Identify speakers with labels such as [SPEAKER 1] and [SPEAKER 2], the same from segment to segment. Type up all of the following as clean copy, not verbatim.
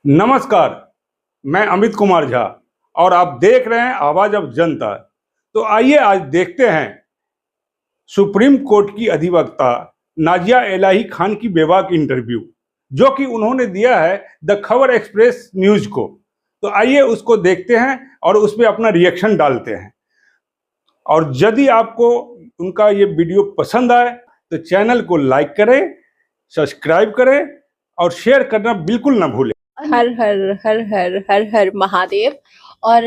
[SPEAKER 1] नमस्कार। मैं अमित कुमार झा और आप देख रहे हैं आवाज ऑफ जनता। तो आइए आज देखते हैं सुप्रीम कोर्ट की अधिवक्ता नाजिया इलाही खान की बेबाक इंटरव्यू जो कि उन्होंने दिया है द खबर एक्सप्रेस न्यूज को। तो आइए उसको देखते हैं और उस पर अपना रिएक्शन डालते हैं। और यदि आपको उनका ये वीडियो पसंद आए तो चैनल को लाइक करें, सब्सक्राइब करें और शेयर करना बिल्कुल ना भूलें।
[SPEAKER 2] हर हर हर हर हर हर महादेव। और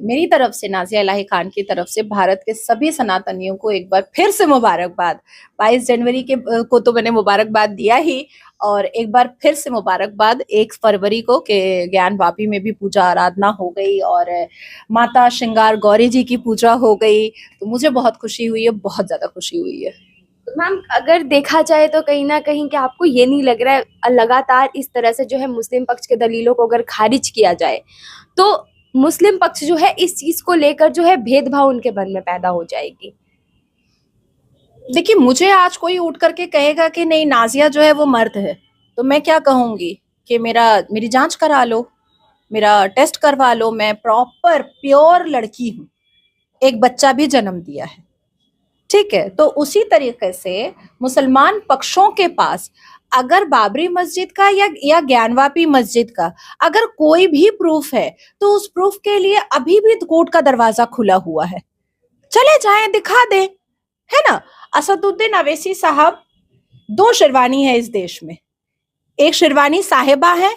[SPEAKER 2] मेरी तरफ से, नाजिया इलाही खान की तरफ से भारत के सभी सनातनियों को एक बार फिर से मुबारकबाद। 22 जनवरी को तो मैंने मुबारकबाद दिया ही, और एक बार फिर से मुबारकबाद 1 फरवरी को के ज्ञानवापी में भी पूजा आराधना हो गई और माता श्रृंगार गौरी जी की पूजा हो गई। तो मुझे बहुत खुशी हुई है, बहुत ज्यादा खुशी हुई है।
[SPEAKER 3] मैम, अगर देखा जाए तो कहीं ना कहीं क्या आपको ये नहीं लग रहा है लगातार इस तरह से जो है मुस्लिम पक्ष के दलीलों को अगर खारिज किया जाए तो मुस्लिम पक्ष जो है इस चीज को लेकर जो है भेदभाव उनके मन में पैदा हो जाएगी?
[SPEAKER 2] देखिए, मुझे आज कोई उठ करके कहेगा कि नहीं नाजिया जो है वो मर्द है, तो मैं क्या कहूंगी कि मेरी जांच करा लो, मेरा टेस्ट करवा लो। मैं प्रॉपर प्योर लड़की हूँ, एक बच्चा भी जन्म दिया है, ठीक है। तो उसी तरीके से मुसलमान पक्षों के पास अगर बाबरी मस्जिद का या ज्ञानवापी मस्जिद का अगर कोई भी प्रूफ है तो उस प्रूफ के लिए अभी भी कोर्ट का दरवाजा खुला हुआ है। चले जाएं, दिखा दें, है ना। असदुद्दीन अवैसी साहब, 2 शेरवानी है इस देश में, एक शेरवानी साहिबा है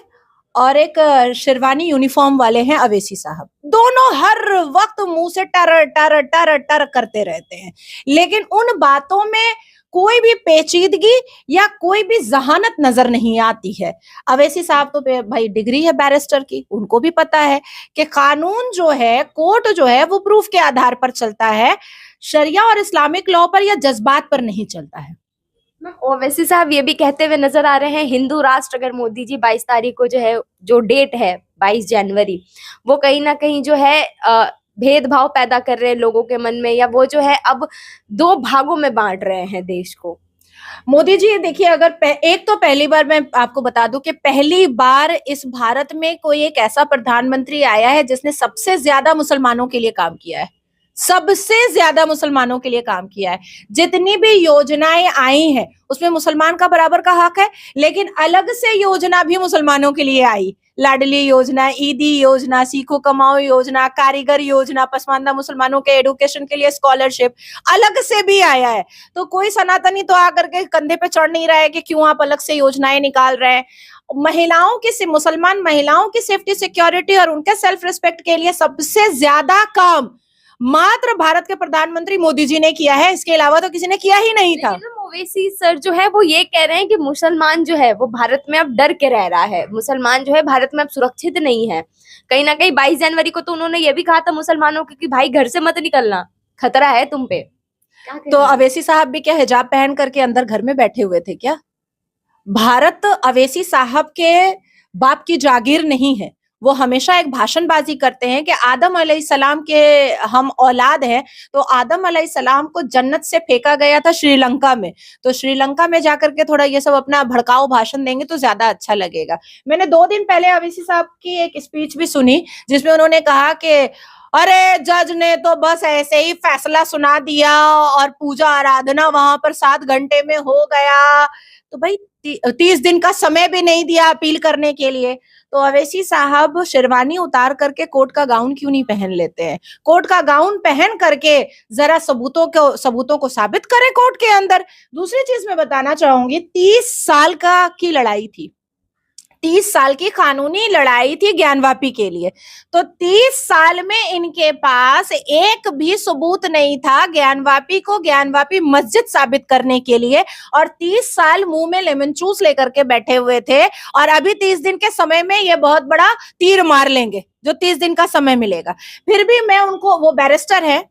[SPEAKER 2] और एक शेरवानी यूनिफॉर्म वाले हैं अवैसी साहब। दोनों हर वक्त मुंह से टर टर टर टर करते रहते हैं, लेकिन उन बातों में कोई भी पेचीदगी या कोई भी जहानत नजर नहीं आती है। अवैसी साहब तो भाई डिग्री है बैरिस्टर की, उनको भी पता है कि कानून जो है, कोर्ट जो है वो प्रूफ के आधार पर चलता है, शरिया और इस्लामिक लॉ पर या जज्बात पर नहीं चलता है।
[SPEAKER 3] ओवैसी साहब ये भी कहते हुए नजर आ रहे हैं हिंदू राष्ट्र अगर मोदी जी 22 तारीख को जो है, जो डेट है 22 जनवरी, वो कहीं ना कहीं जो है भेदभाव पैदा कर रहे हैं लोगों के मन में, या वो जो है अब 2 भागों में बांट रहे हैं देश को।
[SPEAKER 2] मोदी जी देखिए, अगर एक तो पहली बार मैं आपको बता दूं कि पहली बार इस भारत में कोई एक ऐसा प्रधानमंत्री आया है जिसने सबसे ज्यादा मुसलमानों के लिए काम किया है, सबसे ज्यादा मुसलमानों के लिए काम किया है। जितनी भी योजनाएं आई हैं उसमें मुसलमान का बराबर का हक है, लेकिन अलग से योजना भी मुसलमानों के लिए आई। लाडली योजना, ईदी योजना, सीखो कमाओ योजना, कारीगर योजना, पसमानदा मुसलमानों के एडुकेशन के लिए स्कॉलरशिप अलग से भी आया है। तो कोई सनातनी तो आकर के कंधे पे चढ़ नहीं रहा है कि क्यों आप अलग से योजनाएं निकाल रहे हैं। महिलाओं की, मुसलमान महिलाओं की सेफ्टी, सिक्योरिटी और उनके सेल्फ रिस्पेक्ट के लिए सबसे ज्यादा काम मात्र भारत के प्रधानमंत्री मोदी जी ने किया है, इसके अलावा तो किसी ने किया ही नहीं था।
[SPEAKER 3] ओवैसी सर जो है वो ये कह रहे हैं कि मुसलमान जो है वो भारत में अब डर के रह रहा है, मुसलमान जो है भारत में अब सुरक्षित नहीं है। कहीं ना कहीं 22 जनवरी को तो उन्होंने ये भी कहा था मुसलमानों को कि भाई घर से मत निकलना, खतरा है तुम पे।
[SPEAKER 2] तो अवैसी साहब भी क्या हिजाब पहन करके अंदर घर में बैठे हुए थे क्या? भारत अवैसी साहब के बाप की जागीर नहीं है। वो हमेशा एक भाषणबाजी करते हैं कि आदम अलैहिस्सलाम के हम औलाद हैं, तो आदम अलैहिस्सलाम को जन्नत से फेंका गया था श्रीलंका में, तो श्रीलंका में जाकर के थोड़ा ये सब अपना भड़काऊ भाषण देंगे तो ज्यादा अच्छा लगेगा। मैंने 2 दिन पहले अवैसी साहब की एक स्पीच भी सुनी जिसमें उन्होंने कहा कि अरे जज ने तो बस ऐसे ही फैसला सुना दिया और पूजा आराधना वहां पर 7 घंटे में हो गया। तो भाई 30 दिन का समय भी नहीं दिया अपील करने के लिए। तो अवैसी साहब शेरवानी उतार करके कोर्ट का गाउन क्यों नहीं पहन लेते हैं? कोर्ट का गाउन पहन करके जरा सबूतों को साबित करें कोर्ट के अंदर। दूसरी चीज मैं बताना चाहूंगी, 30 साल की लड़ाई थी, 30 साल की कानूनी लड़ाई थी ज्ञानवापी के लिए। तो 30 साल में इनके पास एक भी सबूत नहीं था ज्ञानवापी को ज्ञानवापी मस्जिद साबित करने के लिए, और 30 साल मुंह में लेमन जूस लेकर के बैठे हुए थे। और अभी 30 दिन के समय में ये बहुत बड़ा तीर मार लेंगे, जो 30 दिन का समय मिलेगा। फिर भी मैं उनको, वो बैरिस्टर है,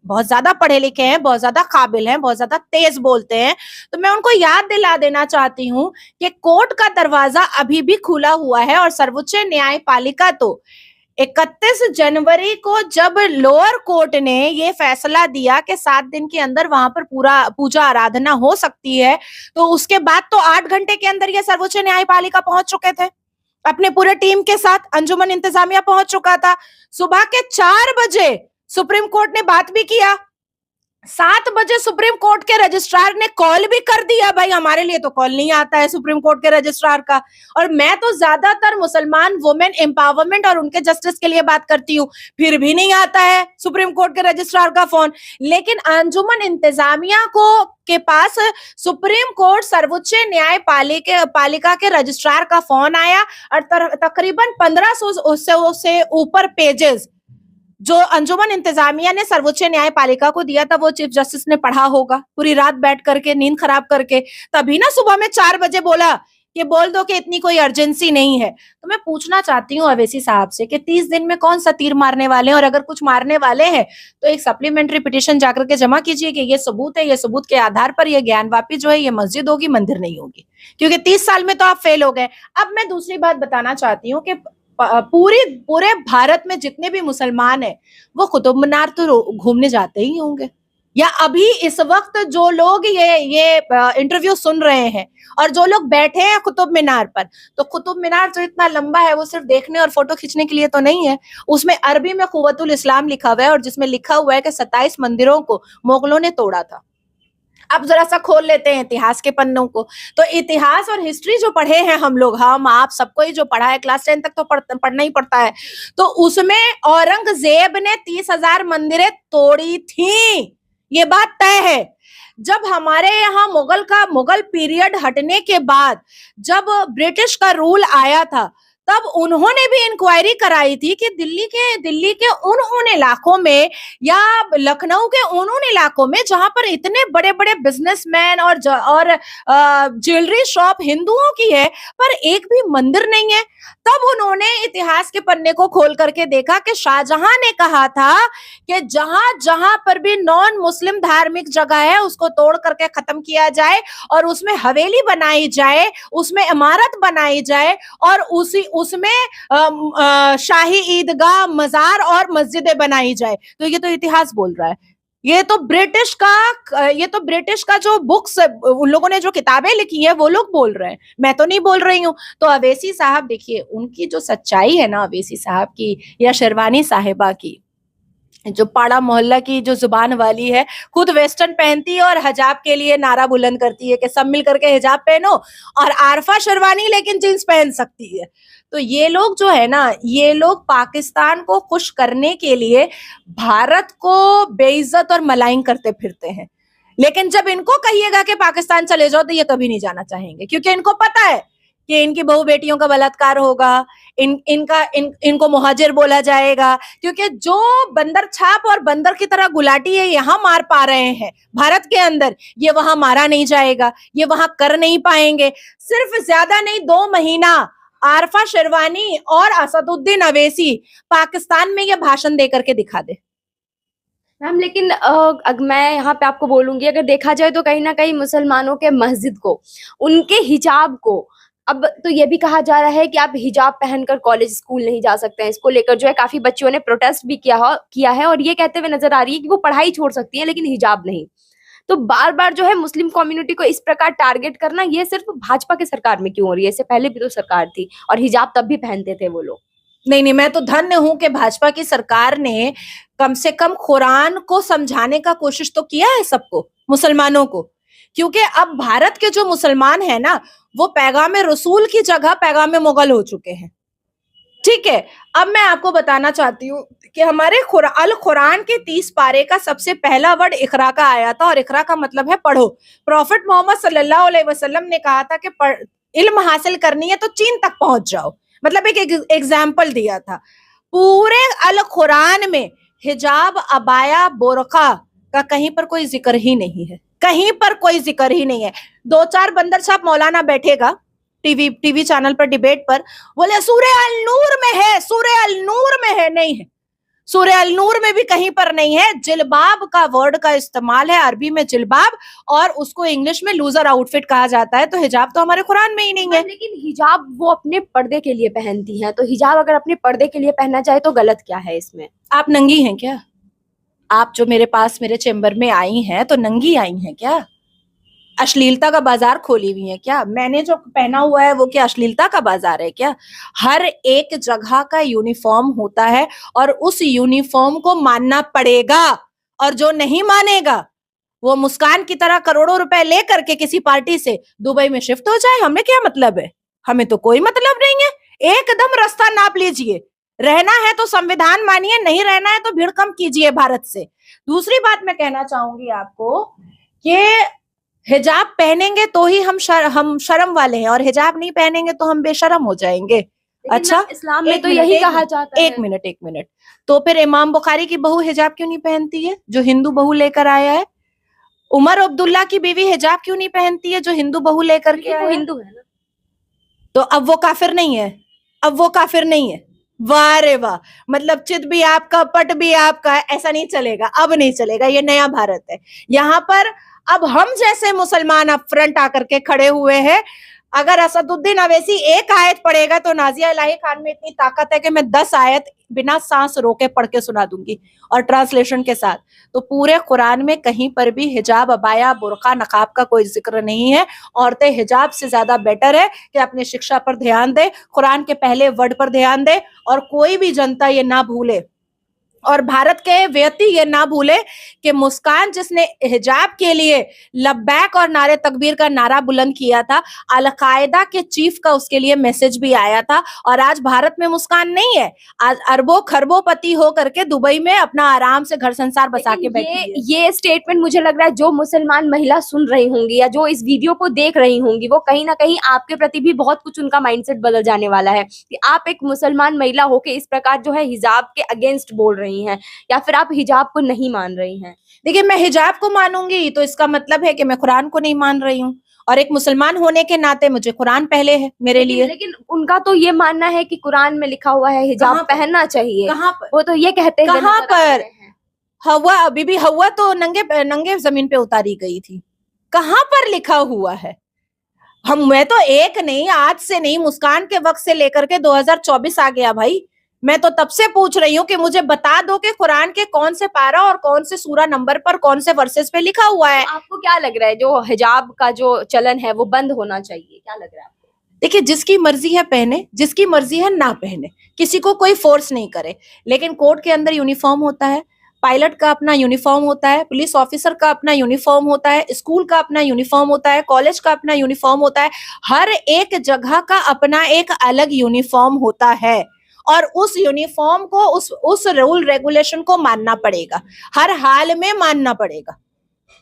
[SPEAKER 2] बहुत ज्यादा पढ़े लिखे हैं, बहुत ज्यादा काबिल हैं, बहुत ज्यादा तेज बोलते हैं, तो मैं उनको याद दिला देना चाहती हूँ कि कोर्ट का दरवाजा अभी भी खुला हुआ है। और सर्वोच्च न्यायपालिका तो 31 जनवरी को जब लोअर कोर्ट ने ये फैसला दिया कि 7 दिन के अंदर वहां पर पूजा आराधना हो सकती है, तो उसके बाद तो 8 घंटे के अंदर ये सर्वोच्च न्यायपालिका पहुंच चुके थे। अपने पूरे टीम के साथ अंजुमन इंतजामिया पहुंच चुका था। सुबह के 4 बजे सुप्रीम कोर्ट ने बात भी किया। 7 बजे सुप्रीम कोर्ट के रजिस्ट्रार ने कॉल भी कर दिया। भाई हमारे लिए तो कॉल नहीं आता है सुप्रीम कोर्ट के रजिस्ट्रार का, और मैं तो ज्यादातर मुसलमान वुमेन एम्पावरमेंट और उनके जस्टिस के लिए बात करती हूँ, फिर भी नहीं आता है सुप्रीम कोर्ट के रजिस्ट्रार का फोन। लेकिन अंजुमन इंतजामिया को के पास सुप्रीम कोर्ट सर्वोच्च न्यायपालिका के रजिस्ट्रार का फोन आया, और तकरीबन 1500 से ऊपर पेजेस जो अंजुमन इंतजामिया ने सर्वोच्च न्यायपालिका को दिया था वो चीफ जस्टिस ने पढ़ा होगा पूरी रात बैठ करके, नींद खराब करके, तभी ना सुबह में 4 बजे बोला कि बोल दो कि इतनी कोई अर्जेंसी नहीं है। तो मैं पूछना चाहती हूँ अवैसी साहब से कि 30 दिन में कौन सा तीर मारने वाले हैं, और अगर कुछ मारने वाले हैं तो एक सप्लीमेंट्री पिटीशन जाकर के जमा कीजिए कि ये सबूत है, ये सबूत के आधार पर ये ज्ञानवापी जो है ये मस्जिद होगी, मंदिर नहीं होगी, क्योंकि 30 साल में तो आप फेल हो गए। अब मैं दूसरी बात बताना चाहती हूँ कि पूरे भारत में जितने भी मुसलमान हैं वो कुतुब मीनार तो घूमने जाते ही होंगे, या अभी इस वक्त जो लोग ये इंटरव्यू सुन रहे हैं और जो लोग बैठे हैं कुतुब मीनार पर, तो कुतुब मीनार जो इतना लंबा है वो सिर्फ देखने और फोटो खींचने के लिए तो नहीं है। उसमें अरबी में कुव्वतुल इस्लाम लिखा हुआ है, और जिसमें लिखा हुआ है कि 27 मंदिरों को मुगलों ने तोड़ा था। अब जरा सा खोल लेते हैं इतिहास के पन्नों को, तो इतिहास और हिस्ट्री जो पढ़े हैं हम लोग, हम आप सबको ही जो पढ़ा है, क्लास 10 तक तो पढ़ना ही पड़ता है, तो उसमें औरंगजेब ने 30,000 मंदिरें तोड़ी थी, ये बात तय है। जब हमारे यहाँ मुगल पीरियड हटने के बाद जब ब्रिटिश का रूल आया था, तब उन्होंने भी इंक्वायरी कराई थी कि दिल्ली के उन इलाकों में या लखनऊ के उन इलाकों में जहां पर इतने बड़े बड़े बिजनेसमैन और ज्वेलरी शॉप हिंदुओं की है, पर एक भी मंदिर नहीं है। तब उन्होंने इतिहास के पन्ने को खोल करके देखा कि शाहजहां ने कहा था कि जहां जहां पर भी नॉन मुस्लिम धार्मिक जगह है उसको तोड़ करके खत्म किया जाए, और उसमें हवेली बनाई जाए, उसमें इमारत बनाई जाए, और उसमें शाही ईदगाह, मजार और मस्जिदें बनाई जाए। तो ये तो इतिहास बोल रहा है, ये तो ब्रिटिश का जो बुक्स उन लोगों ने जो किताबें लिखी है वो लोग बोल रहे हैं, मैं तो नहीं बोल रही हूँ। तो अवैसी साहब देखिए, उनकी जो सच्चाई है ना अवैसी साहब की या शेरवानी साहिबा की, जो पाड़ा मोहल्ला की जो जुबान वाली है, खुद वेस्टर्न पहनती है और हिजाब के लिए नारा बुलंद करती है कि सब मिल करके हिजाब पहनो, और आरफा शेरवानी लेकिन जींस पहन सकती है। तो ये लोग जो है ना, ये लोग पाकिस्तान को खुश करने के लिए भारत को बेइज्जत और मलाइन करते फिरते हैं, लेकिन जब इनको कहिएगा कि पाकिस्तान चले जाओ तो ये कभी नहीं जाना चाहेंगे, क्योंकि इनको पता है कि इनकी बहू बेटियों का बलात्कार होगा, इनको मुहाजिर बोला जाएगा, क्योंकि जो बंदर छाप और बंदर की तरह गुलाटी है यहाँ मार पा रहे हैं भारत के अंदर, ये वहां मारा नहीं जाएगा, ये वहां कर नहीं पाएंगे। सिर्फ ज्यादा नहीं 2 महीना आरफा शेरवानी और असदुद्दीन अवैसी पाकिस्तान में ये भाषण दे करके दिखा दे।
[SPEAKER 3] मैम लेकिन मैं यहाँ पे आपको बोलूंगी, अगर देखा जाए तो कहीं ना कहीं मुसलमानों के मस्जिद को, उनके हिजाब को, अब तो ये भी कहा जा रहा है कि आप हिजाब पहनकर कॉलेज स्कूल नहीं जा सकते हैं। इसको लेकर जो है काफी बच्चियों ने प्रोटेस्ट भी किया है और ये कहते हुए नजर आ रही है कि वो पढ़ाई छोड़ सकती हैं लेकिन हिजाब नहीं। तो बार बार जो है मुस्लिम कम्युनिटी को इस प्रकार टारगेट करना, ये सिर्फ भाजपा की सरकार में क्यों हो रही है? इससे पहले भी तो सरकार थी और हिजाब तब भी पहनते थे वो लोग।
[SPEAKER 2] नहीं, मैं तो धन्य हूं कि भाजपा की सरकार ने कम से कम कुरान को समझाने का कोशिश तो किया है सबको, मुसलमानों को, क्योंकि अब भारत के जो मुसलमान है ना, वो पैगाम रसूल की जगह पैगाम मुगल हो चुके हैं। ठीक है, अब मैं आपको बताना चाहती हूँ कि हमारे अल कुरान के 30 पारे का सबसे पहला वर्ड इकरा का आया था, और इकरा का मतलब है पढ़ो। प्रॉफिट मोहम्मद सल्लल्लाहु अलैहि वसल्लम ने कहा था कि इल्म हासिल करनी है तो चीन तक पहुंच जाओ, मतलब एक एग्जाम्पल दिया था। पूरे अल कुरान में हिजाब, अबाया, बोरखा का कहीं पर कोई जिक्र ही नहीं है, कहीं पर कोई जिक्र ही नहीं है। 2-4 बंदर छाप मौलाना बैठेगा टीवी चैनल पर डिबेट पर, बोले सूरह अल नूर में है, सूरह अल नूर में है, नहीं है, सूरह अल नूर में भी कहीं पर नहीं है। जिलबाब का वर्ड का इस्तेमाल है अरबी में जिलबाब, और उसको इंग्लिश में लूजर आउटफिट कहा जाता है। तो हिजाब तो हमारे कुरान में ही नहीं है।
[SPEAKER 3] लेकिन हिजाब वो अपने पर्दे के लिए पहनती हैं, तो हिजाब अगर अपने पर्दे के लिए पहनना चाहे तो गलत क्या है इसमें?
[SPEAKER 2] आप नंगी हैं क्या? आप जो मेरे पास मेरे चेंबर में आई हैं तो नंगी आई हैं क्या? अश्लीलता का बाजार खोली हुई है क्या? मैंने जो पहना हुआ है वो क्या अश्लीलता का बाजार है क्या? हर एक जगह का यूनिफॉर्म होता है और उस यूनिफॉर्म को मानना पड़ेगा, और जो नहीं मानेगा वो मुस्कान की तरह करोड़ों रुपए लेकर के किसी पार्टी से दुबई में शिफ्ट हो जाए। हमें क्या मतलब है? हमें तो कोई मतलब नहीं है। एकदम रास्ता नाप लीजिए। रहना है तो संविधान मानिए, नहीं रहना है तो भीड़ कम कीजिए भारत से। दूसरी बात मैं कहना चाहूंगी आपको कि हिजाब पहनेंगे तो ही हम शर्म वाले हैं, और हिजाब नहीं पहनेंगे तो हम बेशर्म हो जाएंगे।
[SPEAKER 3] लेकिन
[SPEAKER 2] अच्छा,
[SPEAKER 3] मैम, इस्लाम में
[SPEAKER 2] एक
[SPEAKER 3] तो
[SPEAKER 2] मिनट,
[SPEAKER 3] यही
[SPEAKER 2] एक
[SPEAKER 3] कहा
[SPEAKER 2] मिनट,
[SPEAKER 3] जाता है।
[SPEAKER 2] एक मिनट। तो फिर इमाम बुखारी की बहू हिजाब क्यों नहीं पहनती है, जो हिंदू बहू लेकर आया है? उमर अब्दुल्ला की बीवी हिजाब क्यों नहीं पहनती है, जो हिंदू बहू लेकर के
[SPEAKER 3] क्योंकि वो
[SPEAKER 2] आया है?
[SPEAKER 3] हिंदू है ना।
[SPEAKER 2] तो अब वो काफिर नहीं है? अब वो काफिर नहीं है? वाह रे वाह, मतलब चित भी आपका पट भी आपका, ऐसा नहीं चलेगा, अब नहीं चलेगा। ये नया भारत है। यहाँ पर अब हम जैसे मुसलमान अब फ्रंट आकर के खड़े हुए हैं। अगर असदुद्दीन अवैसी एक आयत पढ़ेगा तो नाजिया इलाही खान में इतनी ताकत है कि मैं 10 आयत बिना सांस रोके पढ़ के सुना दूंगी, और ट्रांसलेशन के साथ। तो पूरे कुरान में कहीं पर भी हिजाब, अबाया, बुर्का, नकाब का कोई जिक्र नहीं है। औरतें हिजाब से ज्यादा बेटर है कि अपनी शिक्षा पर ध्यान दे, कुरान के पहले वर्ड पर ध्यान दे, और कोई भी जनता ये ना भूले, और भारत के व्यक्ति ये ना भूले कि मुस्कान जिसने हिजाब के लिए लब्बैक और नारे तकबीर का नारा बुलंद किया था, अल-कायदा के चीफ का उसके लिए मैसेज भी आया था। और आज भारत में मुस्कान नहीं है, आज अरबों खरबोपति हो करके दुबई में अपना आराम से घर संसार बसा के बैठी है।
[SPEAKER 3] ये स्टेटमेंट मुझे लग रहा है जो मुसलमान महिला सुन रही होंगी या जो इस वीडियो को देख रही होंगी, वो कहीं ना कहीं आपके प्रति भी बहुत कुछ उनका माइंडसेट बदल जाने वाला है कि आप एक मुसलमान महिला होके इस प्रकार जो है हिजाब के अगेंस्ट बोल रही हैं, या फिर आप हिजाब को नहीं मान रही हैं।
[SPEAKER 2] देखिए, मैं हिजाब को मानूंगी तो इसका मतलब है कि मैं कुरान को नहीं मान रही हूँ, और एक मुसलमान होने के नाते मुझे कुरान पहले है मेरे लिए।
[SPEAKER 3] लेकिन उनका तो ये मानना है कि कुरान में लिखा हुआ है हिजाब पहनना चाहिए।
[SPEAKER 2] कहाँ पर?
[SPEAKER 3] वो तो ये कहते हैं।
[SPEAKER 2] कहाँ पर? हवा, बीबी हवा तो नंगे जमीन पे उतारी गई थी। कहाँ पर लिखा हुआ है? मैं तो एक नहीं, आज से नहीं, मुस्कान के वक्त से लेकर के 2024 आ गया भाई। मैं तो तब से पूछ रही हूँ कि मुझे बता दो कि कुरान के कौन से पारा और कौन से सूरा नंबर पर कौन से वर्सेस पे लिखा हुआ है।
[SPEAKER 3] आपको क्या लग रहा है जो हिजाब का जो चलन है वो बंद होना चाहिए, क्या लग रहा है आपको?
[SPEAKER 2] देखिए, जिसकी मर्जी है पहने, जिसकी मर्जी है ना पहने, किसी को कोई फोर्स नहीं करे। लेकिन कोर्ट के अंदर यूनिफॉर्म होता है, पायलट का अपना यूनिफॉर्म होता है, पुलिस ऑफिसर का अपना यूनिफॉर्म होता है, स्कूल का अपना यूनिफॉर्म होता है, कॉलेज का अपना यूनिफॉर्म होता है। हर एक जगह का अपना एक अलग यूनिफॉर्म होता है, और उस यूनिफॉर्म को, उस रूल रेगुलेशन को मानना पड़ेगा, हर हाल में मानना पड़ेगा।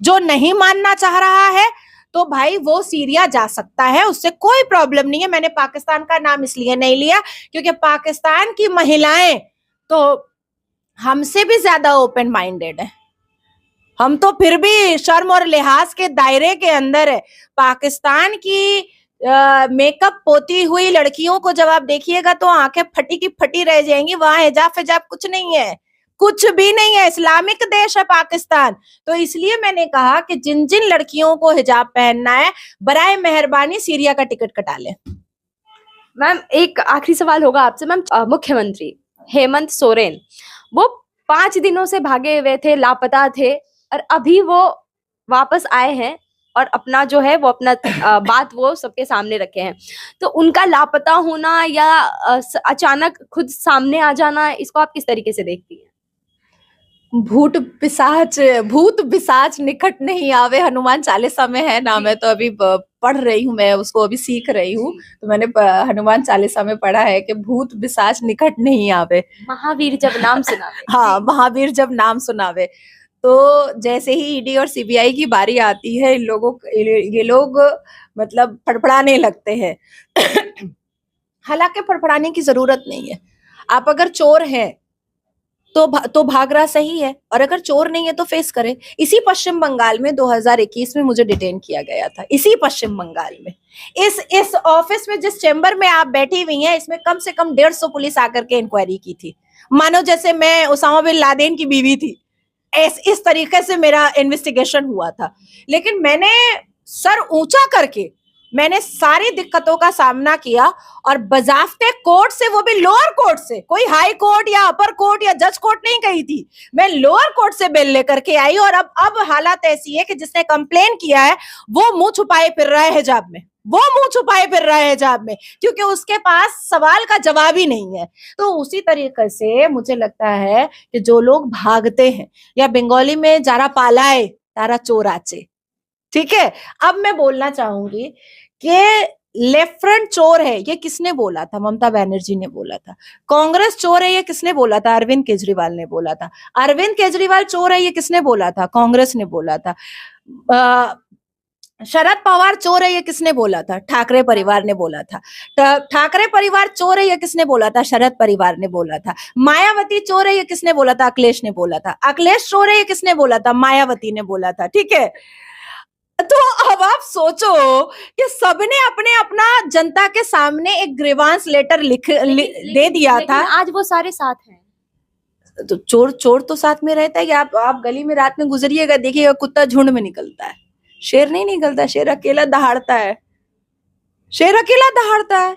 [SPEAKER 2] जो नहीं मानना चाह रहा है तो भाई वो सीरिया जा सकता है, उससे कोई प्रॉब्लम नहीं है। मैंने पाकिस्तान का नाम इसलिए नहीं लिया क्योंकि पाकिस्तान की महिलाएं तो हमसे भी ज्यादा ओपन माइंडेड है। हम तो फिर भी शर्म और लिहाज के दायरे के अंदर है। पाकिस्तान की मेकअप पोती हुई लड़कियों को जब आप देखिएगा तो आंखें फटी की फटी रह जाएंगी। वहां हिजाब फिजाब कुछ नहीं है, कुछ भी नहीं है। इस्लामिक देश है पाकिस्तान। तो इसलिए मैंने कहा कि जिन जिन लड़कियों को हिजाब पहनना है, बराए मेहरबानी सीरिया का टिकट कटा लें।
[SPEAKER 3] मैम, एक आखिरी सवाल होगा आपसे। मैम, मुख्यमंत्री हेमंत सोरेन वो 5 दिनों से भागे हुए थे, लापता थे, और अभी वो वापस आए हैं और अपना जो है वो अपना बात वो सबके सामने रखे हैं। तो उनका लापता होना या अचानक खुद सामने आ जाना, इसको आप किस तरीके से देखती हैं?
[SPEAKER 2] भूत पिशाच निकट नहीं आवे, हनुमान चालीसा में है ना। मैं तो अभी पढ़ रही हूँ, मैं उसको अभी सीख रही हूँ। तो मैंने हनुमान चालीसा में पढ़ा है कि भूत पिशाच निकट नहीं आवे,
[SPEAKER 3] महावीर जब नाम सुनावे।
[SPEAKER 2] हाँ, महावीर जब नाम सुनावे। तो जैसे ही ईडी और सीबीआई की बारी आती है, ये लोग मतलब फड़फड़ाने लगते हैं। हालांकि फड़फड़ाने की जरूरत नहीं है। आप अगर चोर हैं तो भाग रहा सही है, और अगर चोर नहीं है तो फेस करे। इसी पश्चिम बंगाल में 2021 में मुझे डिटेन किया गया था, इसी पश्चिम बंगाल में। इस ऑफिस में, जिस चेंबर में आप बैठी हुई हैं, इसमें कम से कम 150 पुलिस आकर के इंक्वायरी की थी, मानो जैसे मैं उसामा बिन लादेन की बीवी थी। इस तरीके से मेरा इन्वेस्टिगेशन हुआ था। लेकिन मैंने सर ऊंचा करके मैंने सारी दिक्कतों का सामना किया और बजाफ्ते कोर्ट से, वो भी लोअर कोर्ट से, कोई हाई कोर्ट या अपर कोर्ट या जज कोर्ट नहीं गई थी, मैं लोअर कोर्ट से बेल लेकर के आई। और अब हालत ऐसी है कि जिसने कंप्लेन किया है वो मुंह छुपाए फिर रहा है हिजाब में, वो मुंह छुपाए फिर रहा है हिजाब में, क्योंकि उसके पास सवाल का जवाब ही नहीं है। तो उसी तरीके से मुझे लगता है कि जो लोग भागते हैं, या बंगाली में जारा पालाए तारा चोर आचे, ठीक है। अब मैं बोलना चाहूंगी कि लेफ्ट फ्रंट चोर है, ये किसने बोला था? ममता बनर्जी ने बोला था। कांग्रेस चोर है, ये किसने बोला था? अरविंद केजरीवाल ने बोला था। अरविंद केजरीवाल चोर है, ये किसने बोला था? कांग्रेस ने बोला था। शरद पवार चोर है, ये किसने बोला था? ठाकरे परिवार ने बोला था। ठाकरे परिवार चोर है, ये किसने बोला था? शरद परिवार ने बोला था। मायावती चोर है, ये किसने बोला था? अखिलेश ने बोला था। अखिलेश चोर है, ये किसने बोला था? मायावती ने बोला था, ठीक है। तो अब आप सोचो कि सबने अपने अपना जनता के सामने एक ग्रीवांस लेटर दे दिया था।
[SPEAKER 3] आज वो सारे साथ हैं।
[SPEAKER 2] तो चोर तो साथ में रहता है कि आप गली में रात में गुजरिएगा, देखिएगा कुत्ता झुंड में निकलता है, शेर नहीं निकलता। शेर अकेला दहाड़ता है, शेर अकेला दहाड़ता है,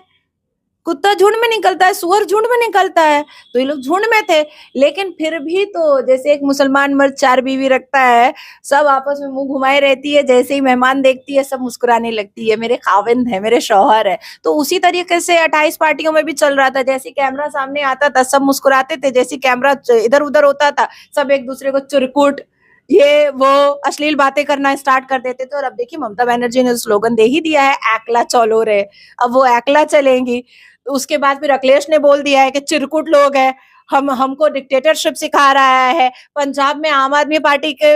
[SPEAKER 2] कुत्ता झुंड में निकलता है, सुअर झुंड में निकलता है। तो ये लोग झुंड में थे, लेकिन फिर भी तो जैसे एक मुसलमान मर्द 4 बीवी रखता है, सब आपस में मुंह घुमाए रहती है, जैसे ही मेहमान देखती है सब मुस्कुराने लगती है, मेरे खाविंद है, मेरे शौहर है। तो उसी तरीके से 28 पार्टियों में भी चल रहा था। जैसे कैमरा सामने आता था सब मुस्कुराते थे, जैसे कैमरा इधर उधर होता था सब एक दूसरे को चुरकुट, ये वो अश्लील बातें करना स्टार्ट कर देते थे। और अब देखिए ममता बनर्जी ने स्लोगन दे ही दिया है, एकला चलो रे, अब वो एकला चलेंगी। उसके बाद फिर अखिलेश ने बोल दिया है कि चिरकुट लोग हैं, हमको डिक्टेटरशिप सिखा रहा है। पंजाब में आम आदमी पार्टी के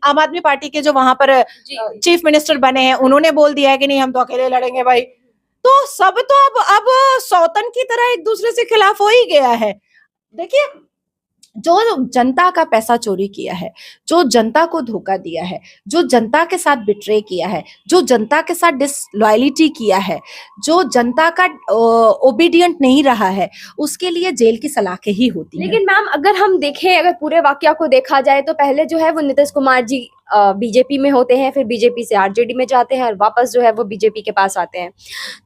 [SPEAKER 2] आम आदमी पार्टी के जो वहां पर चीफ मिनिस्टर बने हैं, उन्होंने बोल दिया है कि नहीं हम तो अकेले लड़ेंगे भाई। तो सब तो अब सौतन की तरह एक दूसरे से खिलाफ हो ही गया है। देखिए, जो जनता का पैसा चोरी किया है, जो जनता को धोखा दिया है, जो जनता के साथ बिट्रे किया है, जो जनता के साथ डिसलॉयलिटी किया है, जो जनता का ओबीडियंट नहीं रहा है, उसके लिए जेल की सलाखें ही होती हैं।
[SPEAKER 3] लेकिन मैम अगर हम देखें, अगर पूरे वाकया को देखा जाए तो पहले जो है वो नीतीश कुमार जी बीजेपी में होते हैं, फिर बीजेपी से आरजेडी में जाते हैं और वापस जो है वो बीजेपी के पास आते हैं।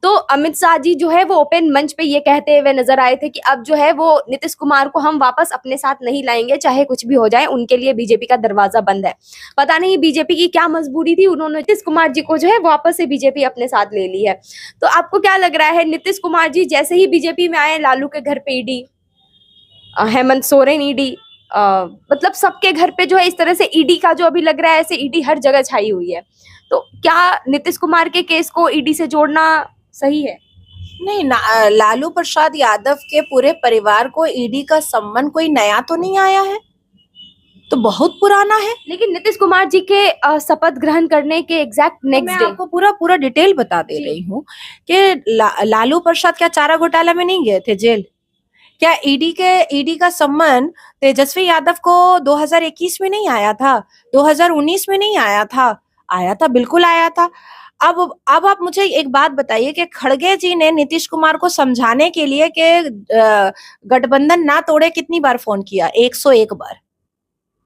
[SPEAKER 3] तो अमित शाह जी जो है वो ओपन मंच पे ये कहते हुए नजर आए थे कि अब जो है वो नीतीश कुमार को हम वापस अपने साथ नहीं लाएंगे, चाहे कुछ भी हो जाए, उनके लिए बीजेपी का दरवाजा बंद है। पता नहीं बीजेपी की क्या मजबूरी थी, उन्होंने नीतीश कुमार जी को जो है वापस से बीजेपी अपने साथ ले ली है। तो आपको क्या लग रहा है, नीतीश कुमार जी जैसे ही बीजेपी में आए, लालू के घर पे ईडी, हेमंत सोरेन ईडी, मतलब सबके घर पे जो है इस तरह से ईडी का जो अभी लग रहा है, ऐसे ईडी हर जगह छाई हुई है। तो क्या नीतीश कुमार के केस को ईडी से जोड़ना सही है?
[SPEAKER 2] नहीं, लालू प्रसाद यादव के पूरे परिवार को ईडी का सम्मन कोई नया तो नहीं आया है, तो बहुत पुराना है।
[SPEAKER 3] लेकिन नीतीश कुमार जी के शपथ ग्रहण करने के एग्जैक्ट नेक्स्ट डे
[SPEAKER 2] मैं आपको पूरा डिटेल बता दे रही हूँ कि लालू प्रसाद क्या चारा घोटाला में नहीं गए थे जेल? क्या ईडी का सम्मन तेजस्वी यादव को 2021 में नहीं आया था? 2019 में नहीं आया था? आया था, बिल्कुल आया था। अब आप मुझे एक बात बताइए कि खड़गे जी ने नीतीश कुमार को समझाने के लिए कि गठबंधन ना तोड़े कितनी बार फोन किया? 101 बार,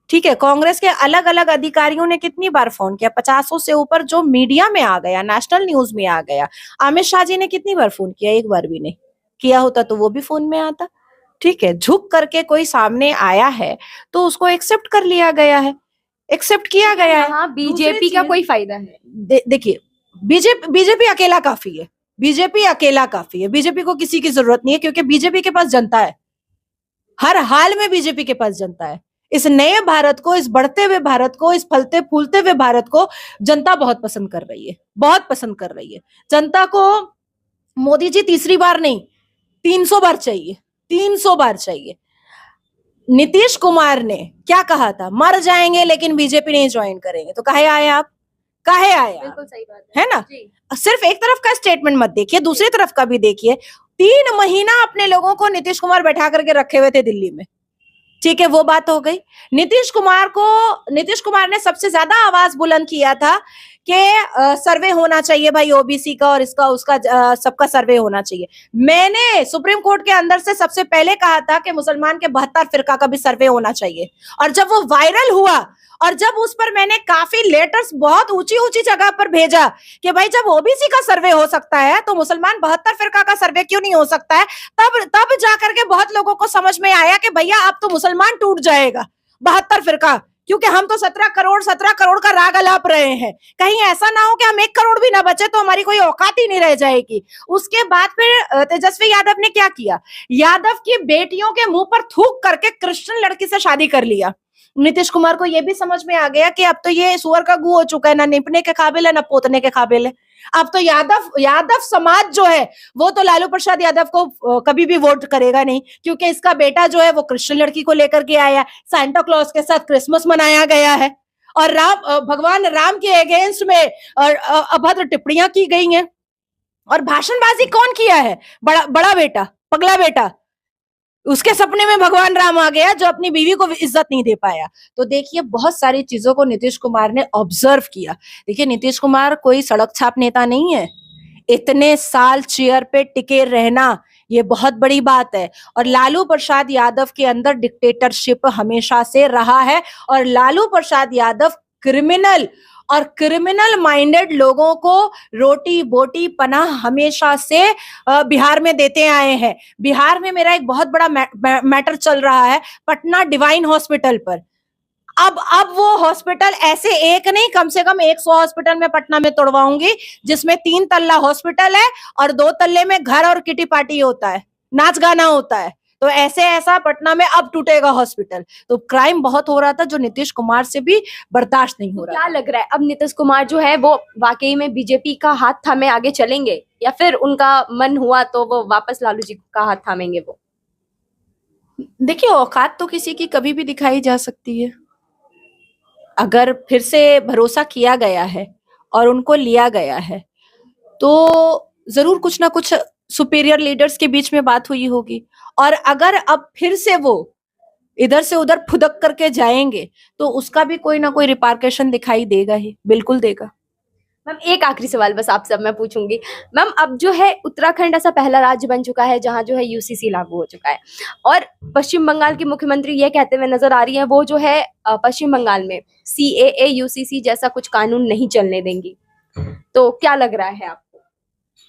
[SPEAKER 2] ठीक है। कांग्रेस के अलग अलग अधिकारियों ने कितनी बार फोन किया? 50 से ऊपर, जो मीडिया में आ गया, नेशनल न्यूज में आ गया। अमित शाह जी ने कितनी बार फोन किया? एक बार भी नहीं किया होता तो वो भी फोन में आता, ठीक है। झुक करके कोई सामने आया है तो उसको एक्सेप्ट कर लिया गया है, एक्सेप्ट किया गया है।
[SPEAKER 3] हाँ, बीजेपी का कोई फायदा है?
[SPEAKER 2] देखिए, बीजेपी अकेला काफी है, बीजेपी अकेला काफी है। बीजेपी को किसी की जरूरत नहीं है, क्योंकि बीजेपी के पास जनता है। हर हाल में बीजेपी के पास जनता है। इस नए भारत को, इस बढ़ते हुए भारत को, इस फलते फूलते हुए भारत को जनता बहुत पसंद कर रही है, बहुत पसंद कर रही है। जनता को मोदी जी तीसरी बार नहीं 300 बार चाहिए, 300 बार चाहिए। नीतीश कुमार ने क्या कहा था? मर जाएंगे लेकिन बीजेपी नहीं ज्वाइन करेंगे। तो काहे आए आप? काहे आए आप?
[SPEAKER 3] बिल्कुल सही बात
[SPEAKER 2] है ना? सिर्फ एक तरफ का स्टेटमेंट मत देखिए, दूसरी तरफ का भी देखिए। 3 महीना अपने लोगों को नीतीश कुमार बैठा करके रखे हुए थे दिल्ली में, ठीक है, वो बात हो गई। नीतीश कुमार ने सबसे ज्यादा आवाज बुलंद किया था कि सर्वे होना चाहिए भाई ओबीसी का और इसका उसका सबका सर्वे होना चाहिए। मैंने सुप्रीम कोर्ट के अंदर से सबसे पहले कहा था कि मुसलमान के 72 फिरका का भी सर्वे होना चाहिए, और जब वो वायरल हुआ और जब उस पर मैंने काफी लेटर्स बहुत ऊंची ऊंची जगह पर भेजा कि भाई जब ओबीसी का सर्वे हो सकता है तो मुसलमान 72 फिरका का सर्वे क्यों नहीं हो सकता है, तब जाकर के बहुत लोगों को समझ में आया कि भैया अब तो मुसलमान टूट जाएगा 72 फिरका, क्योंकि हम तो 17 करोड़ का राग अलाप रहे हैं। कहीं ऐसा ना हो कि हम 1 करोड़ भी ना बचे तो हमारी कोई औकात ही नहीं रह जाएगी। उसके बाद फिर तेजस्वी यादव ने क्या किया, यादव की बेटियों के मुंह पर थूक करके क्रिश्चियन लड़की से शादी कर लिया। नीतीश कुमार को यह भी समझ में आ गया कि अब तो ये सुअर का गू हो चुका है, ना निपने के काबिल है ना पोतने के काबिल है। अब तो यादव समाज जो है वो तो लालू प्रसाद यादव को कभी भी वोट करेगा नहीं, क्योंकि इसका बेटा जो है वो क्रिश्चियन लड़की को लेकर के आया, सांता क्लॉज के साथ क्रिसमस मनाया गया है, और भगवान राम के अगेंस्ट में अभद्र टिप्पणियां की गई हैं, और भाषणबाजी कौन किया है, बड़ा बेटा, पगला बेटा, उसके सपने में भगवान राम आ गया जो अपनी बीवी को इज्जत नहीं दे पाया। तो देखिए बहुत सारी चीजों को नीतीश कुमार ने ऑब्जर्व किया। देखिए नीतीश कुमार कोई सड़क छाप नेता नहीं है, इतने साल चेयर पे टिके रहना ये बहुत बड़ी बात है, और लालू प्रसाद यादव के अंदर डिक्टेटरशिप हमेशा से रहा है, और लालू प्रसाद यादव क्रिमिनल माइंडेड लोगों को रोटी बोटी पनाह हमेशा से बिहार में देते आए हैं। बिहार में मेरा एक बहुत बड़ा मैटर चल रहा है पटना डिवाइन हॉस्पिटल पर। अब वो हॉस्पिटल ऐसे एक नहीं, कम से कम 100 हॉस्पिटल में पटना में तोड़वाऊंगी, जिसमें 3 तल्ला हॉस्पिटल है और 2 तल्ले में घर और किटी पार्टी होता है, नाच गाना होता है। तो ऐसा पटना में अब टूटेगा हॉस्पिटल। तो क्राइम बहुत हो रहा था जो नीतीश कुमार से भी बर्दाश्त नहीं हो रहा।
[SPEAKER 3] क्या लग रहा है अब नीतीश कुमार जो है वो वाकई में बीजेपी का हाथ थामे आगे चलेंगे, या फिर उनका मन हुआ तो वो वापस लालू जी का हाथ थामेंगे? वो
[SPEAKER 2] देखिए औकात तो किसी की कभी भी दिखाई जा सकती है। अगर फिर से भरोसा किया गया है और उनको लिया गया है तो जरूर कुछ ना कुछ सुपीरियर लीडर्स के बीच में बात हुई होगी, और अगर अब फिर से वो इधर से उधर फुदक करके जाएंगे तो उसका भी कोई ना कोई रिपार्केशन दिखाई देगा ही, बिल्कुल देगा।
[SPEAKER 3] मैम एक आखिरी सवाल बस आप सब मैं पूछूंगी। मैम अब जो है उत्तराखंड ऐसा पहला राज्य बन चुका है जहां जो है यूसीसी लागू हो चुका है, और पश्चिम बंगाल की मुख्यमंत्री ये कहते हुए नजर आ रही है वो जो है पश्चिम बंगाल में CAA यूसीसी जैसा कुछ कानून नहीं चलने देंगी। तो क्या लग रहा है आपको,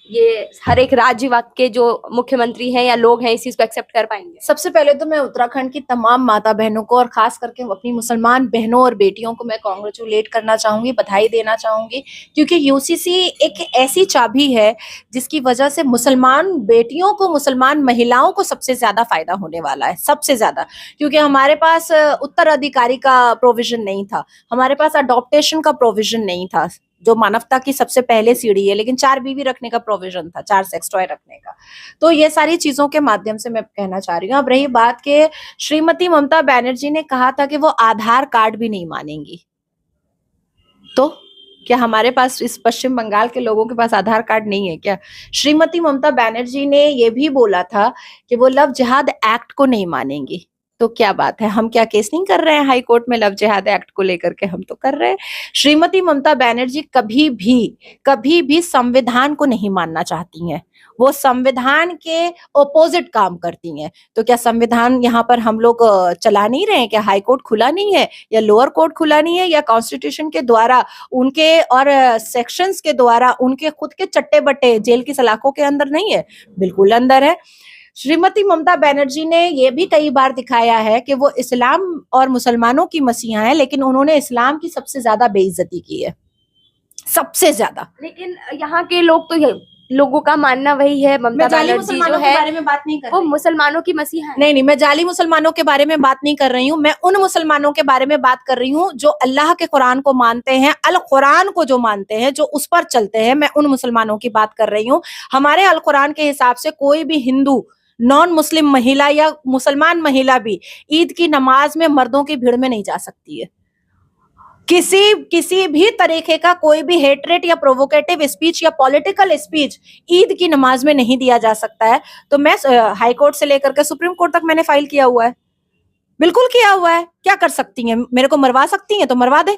[SPEAKER 3] ये हर एक राज्य के जो मुख्यमंत्री हैं या लोग हैं इस चीज को एक्सेप्ट कर पाएंगे?
[SPEAKER 2] सबसे पहले तो मैं उत्तराखंड की तमाम माता बहनों को और खास करके अपनी मुसलमान बहनों और बेटियों को मैं कॉन्ग्रेचुलेट करना चाहूंगी, बधाई देना चाहूंगी, क्योंकि यूसीसी एक ऐसी चाबी है जिसकी वजह से मुसलमान बेटियों को, मुसलमान महिलाओं को सबसे ज्यादा फायदा होने वाला है, सबसे ज्यादा। क्योंकि हमारे पास उत्तराधिकारी का प्रोविजन नहीं था, हमारे पास अडॉप्टेशन का प्रोविजन नहीं था जो मानवता की सबसे पहले सीढ़ी है, लेकिन 4 बीवी रखने का प्रोविजन था, 4 सेक्स टॉय रखने का। तो ये सारी चीजों के माध्यम से मैं कहना चाह रही हूँ। अब रही बात के श्रीमती ममता बनर्जी ने कहा था कि वो आधार कार्ड भी नहीं मानेंगी, तो क्या हमारे पास इस पश्चिम बंगाल के लोगों के पास आधार कार्ड नहीं है क्या? श्रीमती ममता बनर्जी ने ये भी बोला था कि वो लव जिहाद एक्ट को नहीं मानेंगी। तो क्या बात है, हम क्या केस नहीं कर रहे हैं हाई कोर्ट में लव जिहाद एक्ट को लेकर के? हम तो कर रहे हैं। श्रीमती ममता बनर्जी कभी भी संविधान को नहीं मानना चाहती हैं, वो संविधान के ऑपोजिट काम करती हैं। तो क्या संविधान यहाँ पर हम लोग चला नहीं रहे हैं? क्या हाई कोर्ट खुला नहीं है, या लोअर कोर्ट खुला नहीं है, या कॉन्स्टिट्यूशन के द्वारा उनके और सेक्शंस के द्वारा उनके खुद के चट्टे बट्टे जेल की सलाखों के अंदर नहीं है? बिल्कुल अंदर है। श्रीमती ममता बनर्जी ने यह भी कई बार दिखाया है कि वो इस्लाम और मुसलमानों की मसीहा है, लेकिन उन्होंने इस्लाम की सबसे ज्यादा बेइज्जती की है, सबसे ज्यादा।
[SPEAKER 3] लेकिन यहाँ के लोग तो लोगों का मानना वही है ममता बनर्जी जो है
[SPEAKER 2] बारे में बात नहीं कर
[SPEAKER 3] वो मुसलमानों की मसीहा है।
[SPEAKER 2] नहीं, मैं जाली मुसलमानों के बारे में बात नहीं कर रही हूँ, मैं उन मुसलमानों के बारे में बात कर रही हूँ जो अल्लाह के कुरान को मानते हैं, अल कुरान को जो मानते हैं, जो उस पर चलते हैं। मैं उन मुसलमानों की बात कर रही हूँ। हमारे अल कुरान के हिसाब से कोई भी हिंदू, नॉन मुस्लिम महिला या मुसलमान महिला भी ईद की नमाज में मर्दों की भीड़ में नहीं जा सकती है। किसी भी तरीके का कोई भी हेट्रेट या प्रोवोकेटिव स्पीच या पॉलिटिकल स्पीच ईद की नमाज में नहीं दिया जा सकता है। तो मैं हाई कोर्ट से लेकर के सुप्रीम कोर्ट तक मैंने फाइल किया हुआ है, बिल्कुल किया हुआ है। क्या कर सकती हैं? मेरे को मरवा सकती हैं तो मरवा दे,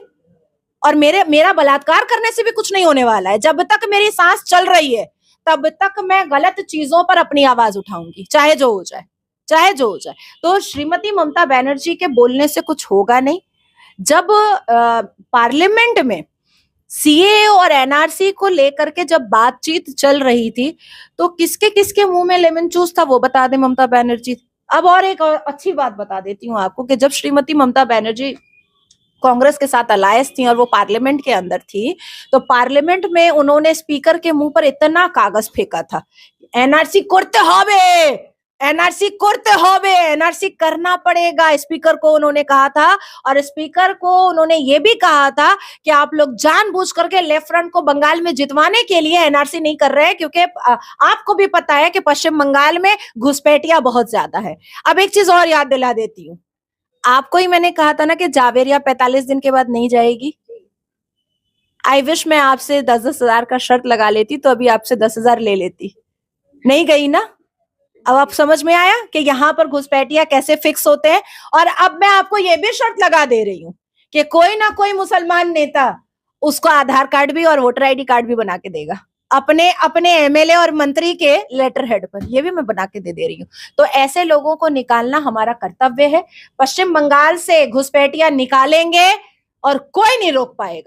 [SPEAKER 2] और मेरा बलात्कार करने से भी कुछ नहीं होने वाला है। जब तक मेरी सांस चल रही है तब तक मैं गलत चीजों पर अपनी आवाज उठाऊंगी, चाहे जो हो जाए, चाहे जो हो जाए। तो श्रीमती ममता बनर्जी के बोलने से कुछ होगा नहीं। जब पार्लियामेंट में सीए और एनआरसी को लेकर के जब बातचीत चल रही थी तो किसके किसके मुंह में लेमन जूस था वो बता दे ममता बनर्जी। अब और एक अच्छी बात बता देती हूँ आपको कि जब श्रीमती ममता बनर्जी कांग्रेस के साथ अलायंस थी और वो पार्लियामेंट के अंदर थी तो पार्लियामेंट में उन्होंने स्पीकर के मुंह पर इतना कागज फेंका था, एनआरसी करते होवे, एनआरसी करते होवे, एनआरसी करना पड़ेगा, स्पीकर को उन्होंने कहा था। और स्पीकर को उन्होंने ये भी कहा था कि आप लोग जानबूझ करके लेफ्ट फ्रंट को बंगाल में जितवाने के लिए एनआरसी नहीं कर रहे हैं, क्योंकि आपको भी पता है कि पश्चिम बंगाल में घुसपैठिया बहुत ज्यादा है। अब एक चीज और याद दिला देती हूँ, आपको ही मैंने कहा था ना कि जावेरिया 45 दिन के बाद नहीं जाएगी। आई विश मैं आपसे 10-10 हजार का शर्त लगा लेती तो अभी आपसे 10,000 ले लेती। नहीं गई ना। अब आप समझ में आया कि यहाँ पर घुसपैठिया कैसे फिक्स होते हैं। और अब मैं आपको ये भी शर्त लगा दे रही हूँ कि कोई ना कोई मुसलमान नेता उसको आधार कार्ड भी और वोटर आईडी कार्ड भी बना के देगा अपने अपने एमएलए और मंत्री के लेटर हेड पर। ये भी मैं बना के दे रही हूँ। तो ऐसे लोगों को निकालना हमारा कर्तव्य है। पश्चिम बंगाल से घुसपैठिया निकालेंगे और कोई नहीं रोक पाएगा।